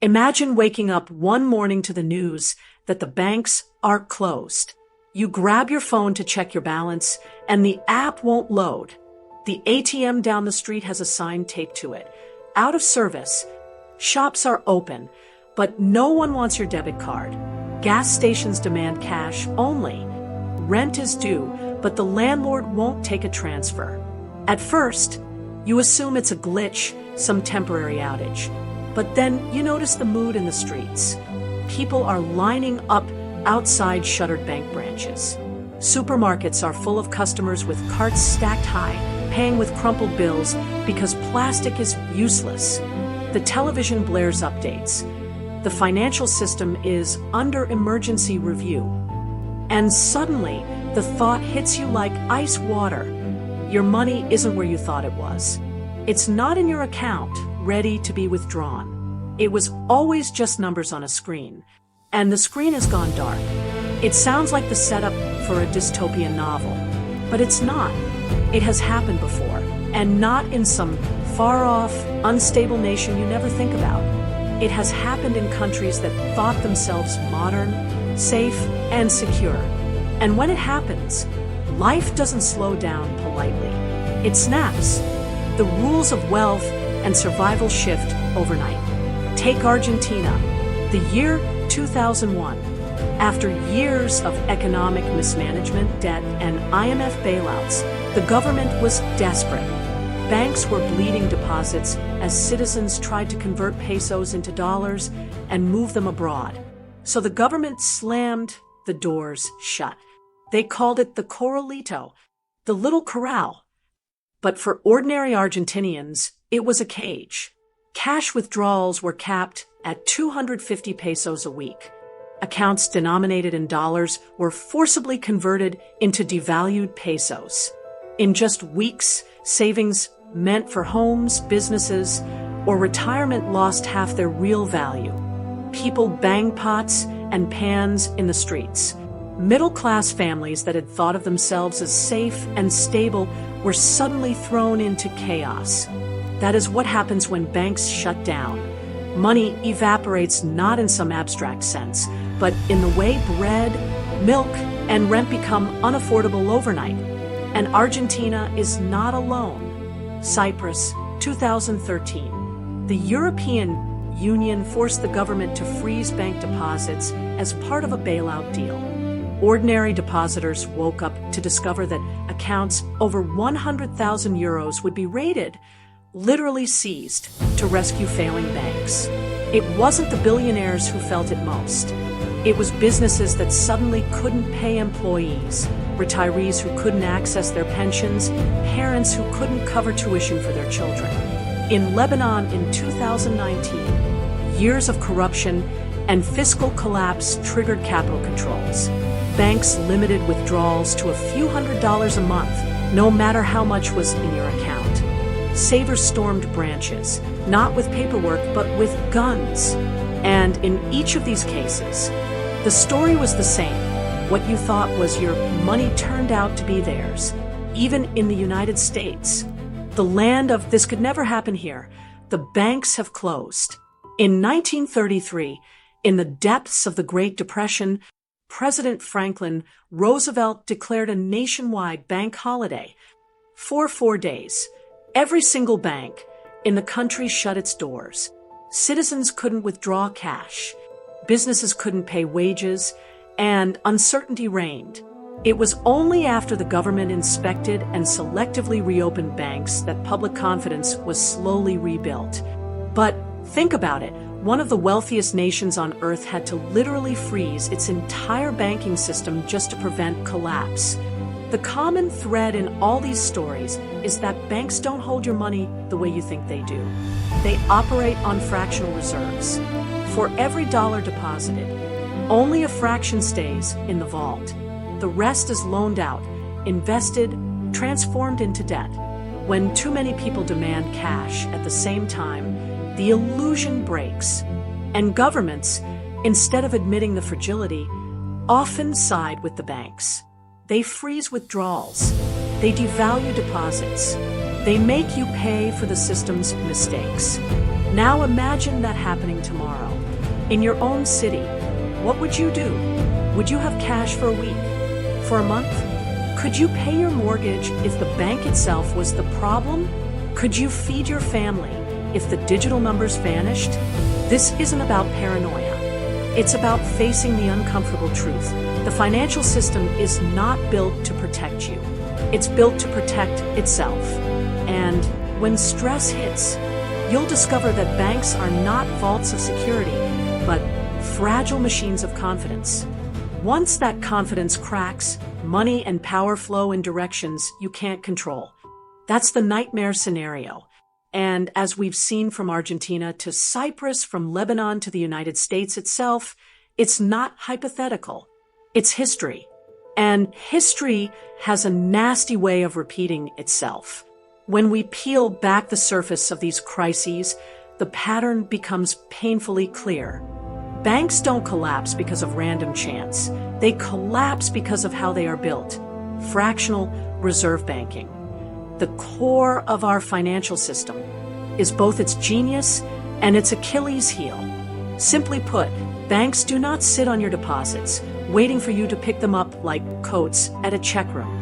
Imagine waking up one morning to the news that the banks are closed. You grab your phone to check your balance, and the app won't load. The ATM down the street has a sign taped to it. Out of service. Shops are open, but no one wants your debit card. Gas stations demand cash only. Rent is due, but the landlord won't take a transfer. At first, you assume it's a glitch, some temporary outage. But then you notice the mood in the streets. People are lining up outside shuttered bank branches. Supermarkets are full of customers with carts stacked high, paying with crumpled bills because plastic is useless. The television blares updates. The financial system is under emergency review. And suddenly, the thought hits you like ice water. Your money isn't where you thought it was. It's not in your account, ready to be withdrawn. It was always just numbers on a screen. And the screen has gone dark. It sounds like the setup for a dystopian novel. But it's not. It has happened before. And not in some far-off, unstable nation you never think about. It has happened in countries that thought themselves modern, safe, and secure. And when it happens, life doesn't slow down politely. It snaps. The rules of wealth and survival shift overnight. Take Argentina, the year 2001. After years of economic mismanagement, debt, and IMF bailouts, the government was desperate. Banks were bleeding deposits as citizens tried to convert pesos into dollars and move them abroad. So the government slammed the doors shut. They called it the corralito, the little corral. But for ordinary Argentinians, it was a cage. Cash withdrawals were capped at 250 pesos a week. Accounts denominated in dollars were forcibly converted into devalued pesos. In just weeks, savings meant for homes, businesses, or retirement lost half their real value. People banged pots and pans in the streets. Middle-class families that had thought of themselves as safe and stable were suddenly thrown into chaos. That is what happens when banks shut down. Money evaporates not in some abstract sense, but in the way bread, milk, and rent become unaffordable overnight. And Argentina is not alone. Cyprus, 2013. The European Union forced the government to freeze bank deposits as part of a bailout deal. Ordinary depositors woke up to discover that accounts over 100,000 euros would be raided, literally seized, to rescue failing banks. It wasn't the billionaires who felt it most. It was businesses that suddenly couldn't pay employees, retirees who couldn't access their pensions, parents who couldn't cover tuition for their children. In Lebanon in 2019, years of corruption and fiscal collapse triggered capital controls. Banks limited withdrawals to a few $100s a month, no matter how much was in your account. Savers stormed branches, not with paperwork, but with guns. And in each of these cases, the story was the same. What you thought was your money turned out to be theirs. Even in the United States, the land of this could never happen here, the banks have closed. In 1933, in the depths of the Great Depression, President Franklin Roosevelt declared a nationwide bank holiday. For 4 days, every single bank in the country shut its doors. Citizens couldn't withdraw cash. Businesses couldn't pay wages, and uncertainty reigned. It was only after the government inspected and selectively reopened banks that public confidence was slowly rebuilt. But think about it. One of the wealthiest nations on earth had to literally freeze its entire banking system just to prevent collapse. The common thread in all these stories is that banks don't hold your money the way you think they do. They operate on fractional reserves. For every dollar deposited, only a fraction stays in the vault. The rest is loaned out, invested, transformed into debt. When too many people demand cash at the same time, the illusion breaks. And governments, instead of admitting the fragility, often side with the banks. They freeze withdrawals. They devalue deposits. They make you pay for the system's mistakes. Now imagine that happening tomorrow. In your own city, what would you do? Would you have cash for a week? For a month? Could you pay your mortgage if the bank itself was the problem? Could you feed your family if the digital numbers vanished? This isn't about paranoia. It's about facing the uncomfortable truth. The financial system is not built to protect you. It's built to protect itself. And when stress hits, you'll discover that banks are not vaults of security, but fragile machines of confidence. Once that confidence cracks, money and power flow in directions you can't control. That's the nightmare scenario. And as we've seen from Argentina to Cyprus, from Lebanon to the United States itself, it's not hypothetical. It's history. And history has a nasty way of repeating itself. When we peel back the surface of these crises, the pattern becomes painfully clear. Banks don't collapse because of random chance. They collapse because of how they are built. Fractional reserve banking. The core of our financial system is both its genius and its Achilles heel. Simply put, banks do not sit on your deposits, waiting for you to pick them up like coats at a check room.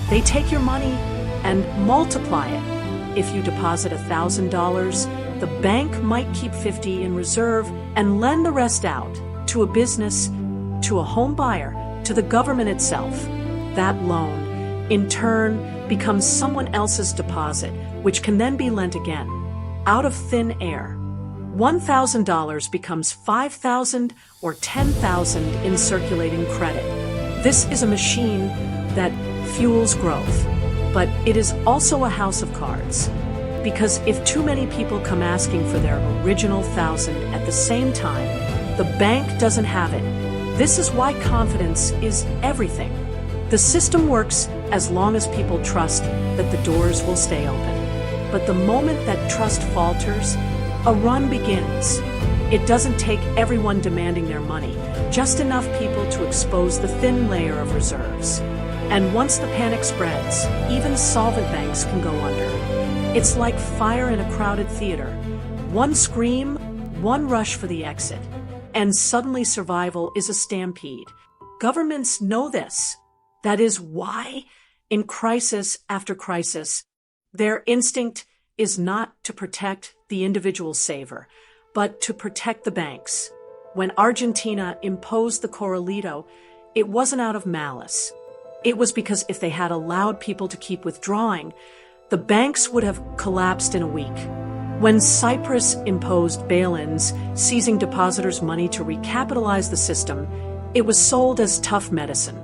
They take your money and multiply it. If you deposit $1,000, the bank might keep 50 in reserve and lend the rest out to a business, to a home buyer, to the government itself. That loan, in turn, becomes someone else's deposit, which can then be lent again, out of thin air. $1,000 becomes $5,000 or $10,000 in circulating credit. This is a machine that fuels growth, but it is also a house of cards. Because if too many people come asking for their original $1,000 at the same time, the bank doesn't have it. This is why confidence is everything. The system works as long as people trust that the doors will stay open. But the moment that trust falters, a run begins. It doesn't take everyone demanding their money, just enough people to expose the thin layer of reserves. And once the panic spreads, even solvent banks can go under. It's like fire in a crowded theater. One scream, one rush for the exit, and suddenly survival is a stampede. Governments know this. That is why, in crisis after crisis, their instinct is not to protect the individual saver, but to protect the banks. When Argentina imposed the corralito, it wasn't out of malice. It was because if they had allowed people to keep withdrawing, the banks would have collapsed in a week. When Cyprus imposed bail-ins, seizing depositors' money to recapitalize the system, it was sold as tough medicine.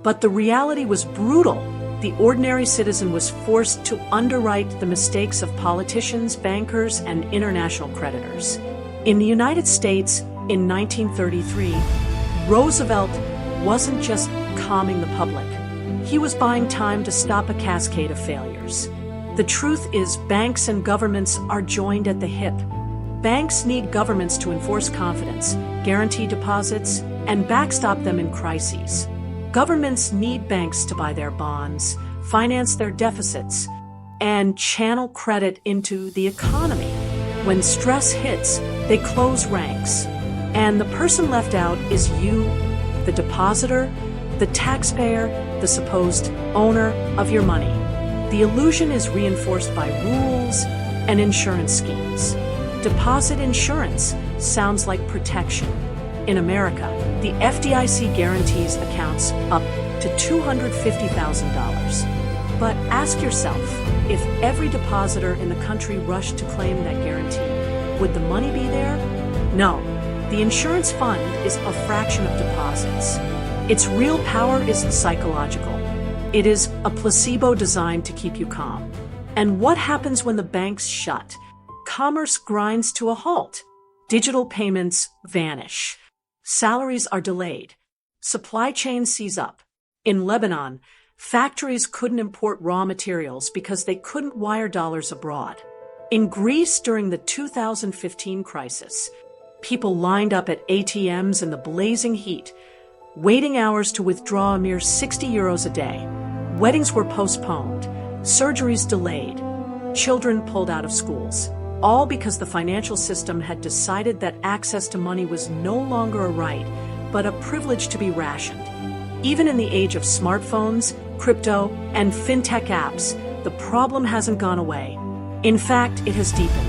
But the reality was brutal. The ordinary citizen was forced to underwrite the mistakes of politicians, bankers, and international creditors. In the United States, in 1933, Roosevelt wasn't just calming the public. He was buying time to stop a cascade of failures. The truth is, banks and governments are joined at the hip. Banks need governments to enforce confidence, guarantee deposits, and backstop them in crises. Governments need banks to buy their bonds, finance their deficits, and channel credit into the economy. When stress hits, they close ranks. And the person left out is you, the depositor, the taxpayer, the supposed owner of your money. The illusion is reinforced by rules and insurance schemes. Deposit insurance sounds like protection. In America, the FDIC guarantees accounts up to $250,000. But ask yourself, if every depositor in the country rushed to claim that guarantee, would the money be there? No. The insurance fund is a fraction of deposits. Its real power is psychological. It is a placebo designed to keep you calm. And what happens when the banks shut? Commerce grinds to a halt. Digital payments vanish. Salaries are delayed. Supply chains seize up. In Lebanon, factories couldn't import raw materials because they couldn't wire dollars abroad. In Greece during the 2015 crisis, people lined up at ATMs in the blazing heat, waiting hours to withdraw a mere 60 euros a day. Weddings were postponed, surgeries delayed, children pulled out of schools. all because the financial system had decided that access to money was no longer a right, but a privilege to be rationed. Even in the age of smartphones, crypto, and fintech apps, the problem hasn't gone away. In fact, it has deepened.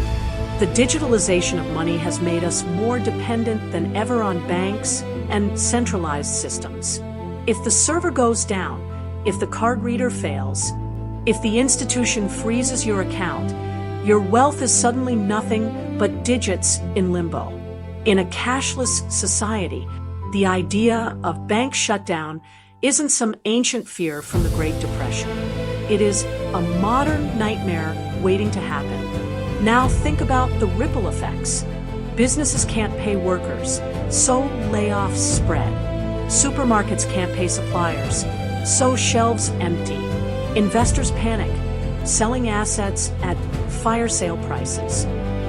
The digitalization of money has made us more dependent than ever on banks and centralized systems. If the server goes down, if the card reader fails, if the institution freezes your account, your wealth is suddenly nothing but digits in limbo. In a cashless society, the idea of bank shutdown isn't some ancient fear from the Great Depression. It is a modern nightmare waiting to happen. Now think about the ripple effects. Businesses can't pay workers, so layoffs spread. Supermarkets can't pay suppliers, so shelves empty. Investors panic, selling assets at fire sale prices,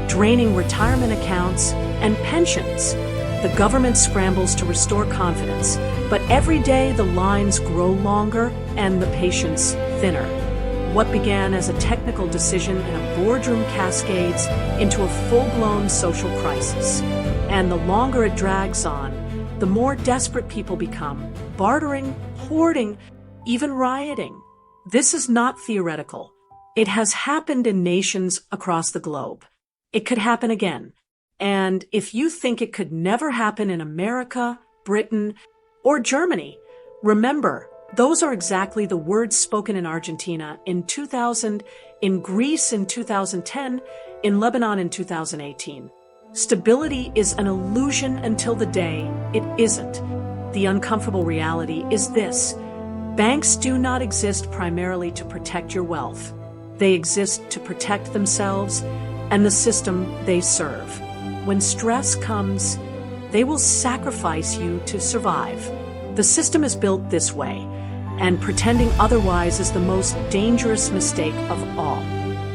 draining retirement accounts and pensions. The government scrambles to restore confidence, but every day the lines grow longer and the patience thinner. What began as a technical decision in a boardroom cascades into a full-blown social crisis. And the longer it drags on, the more desperate people become, bartering, hoarding, even rioting. This is not theoretical. It has happened in nations across the globe. It could happen again. And if you think it could never happen in America, Britain, or Germany, remember, those are exactly the words spoken in Argentina in 2000, in Greece in 2010, in Lebanon in 2018. Stability is an illusion until the day it isn't. The uncomfortable reality is this: banks do not exist primarily to protect your wealth. They exist to protect themselves and the system they serve. When stress comes, they will sacrifice you to survive. The system is built this way, and pretending otherwise is the most dangerous mistake of all.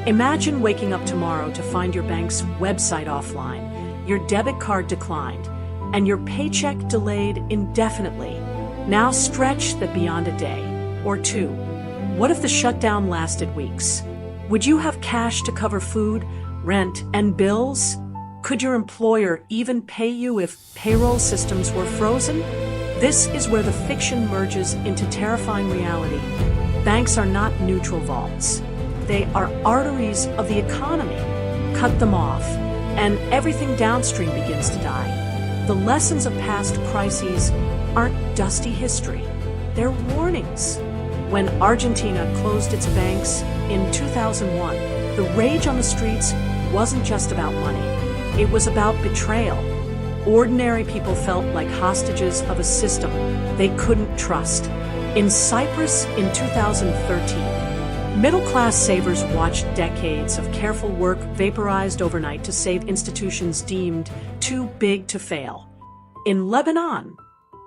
Imagine waking up tomorrow to find your bank's website offline, your debit card declined, and your paycheck delayed indefinitely. Now stretch that beyond a day or two. What if the shutdown lasted weeks? Would you have cash to cover food, rent, and bills? Could your employer even pay you if payroll systems were frozen? This is where the fiction merges into terrifying reality. Banks are not neutral vaults. They are arteries of the economy. Cut them off, and everything downstream begins to die. The lessons of past crises aren't dusty history. They're warnings. When Argentina closed its banks in 2001, the rage on the streets wasn't just about money. It was about betrayal. Ordinary people felt like hostages of a system they couldn't trust. In Cyprus in 2013, middle-class savers watched decades of careful work vaporized overnight to save institutions deemed too big to fail. In Lebanon,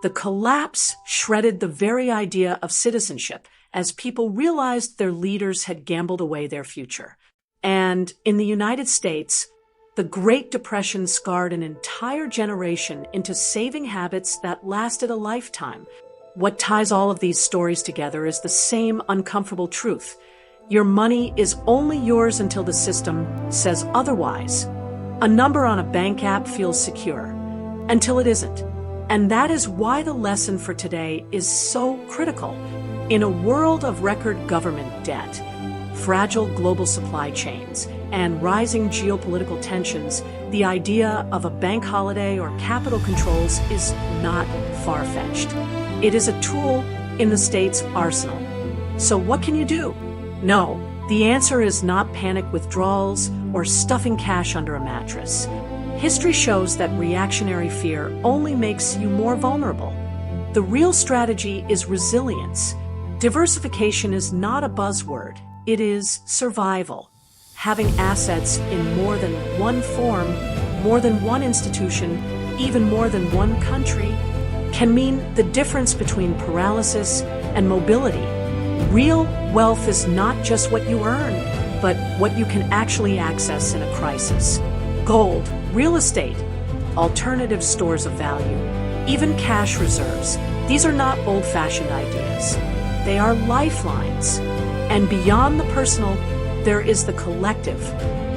the collapse shredded the very idea of citizenship as people realized their leaders had gambled away their future. And in the United States, the Great Depression scarred an entire generation into saving habits that lasted a lifetime. What ties all of these stories together is the same uncomfortable truth. Your money is only yours until the system says otherwise. A number on a bank app feels secure, until it isn't. And that is why the lesson for today is so critical. In a world of record government debt, fragile global supply chains, and rising geopolitical tensions, the idea of a bank holiday or capital controls is not far-fetched. It is a tool in the state's arsenal. So what can you do? No, the answer is not panic withdrawals or stuffing cash under a mattress. History shows that reactionary fear only makes you more vulnerable. The real strategy is resilience. Diversification is not a buzzword. It is survival. Having assets in more than one form, more than one institution, even more than one country, can mean the difference between paralysis and mobility. Real wealth is not just what you earn, but what you can actually access in a crisis. Gold, real estate, alternative stores of value, even cash reserves. These are not old-fashioned ideas. They are lifelines. And beyond the personal, there is the collective.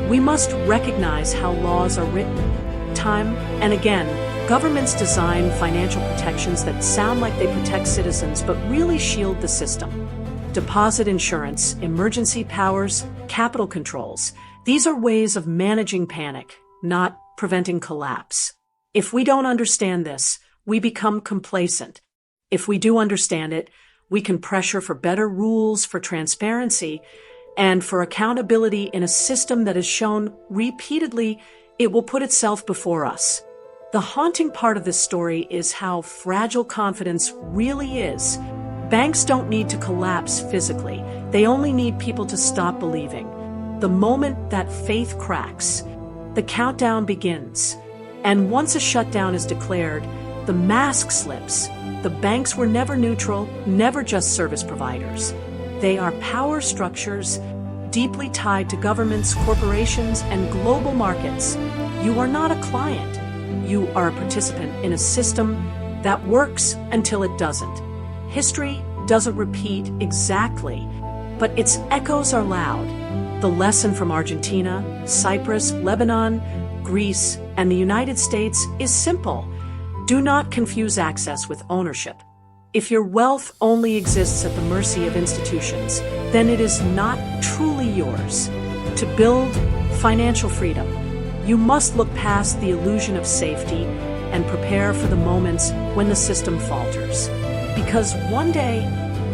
We must recognize how laws are written. Time and again, governments design financial protections that sound like they protect citizens but really shield the system. Deposit insurance, emergency powers, capital controls. These are ways of managing panic, not preventing collapse. If we don't understand this, we become complacent. If we do understand it, we can pressure for better rules, for transparency, and for accountability in a system that has shown repeatedly it will put itself before us. The haunting part of this story is how fragile confidence really is. Banks don't need to collapse physically. They only need people to stop believing. The moment that faith cracks, the countdown begins. And once a shutdown is declared, the mask slips. The banks were never neutral, never just service providers. They are power structures deeply tied to governments, corporations, and global markets. You are not a client. You are a participant in a system that works until it doesn't. History doesn't repeat exactly, but its echoes are loud. The lesson from Argentina, Cyprus, Lebanon, Greece, and the United States is simple. Do not confuse access with ownership. If your wealth only exists at the mercy of institutions, then it is not truly yours. To build financial freedom, you must look past the illusion of safety and prepare for the moments when the system falters. Because one day,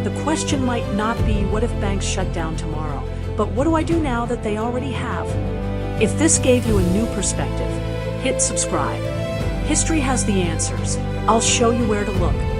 the question might not be, what if banks shut down tomorrow? But what do I do now that they already have? If this gave you a new perspective, hit subscribe. History has the answers. I'll show you where to look.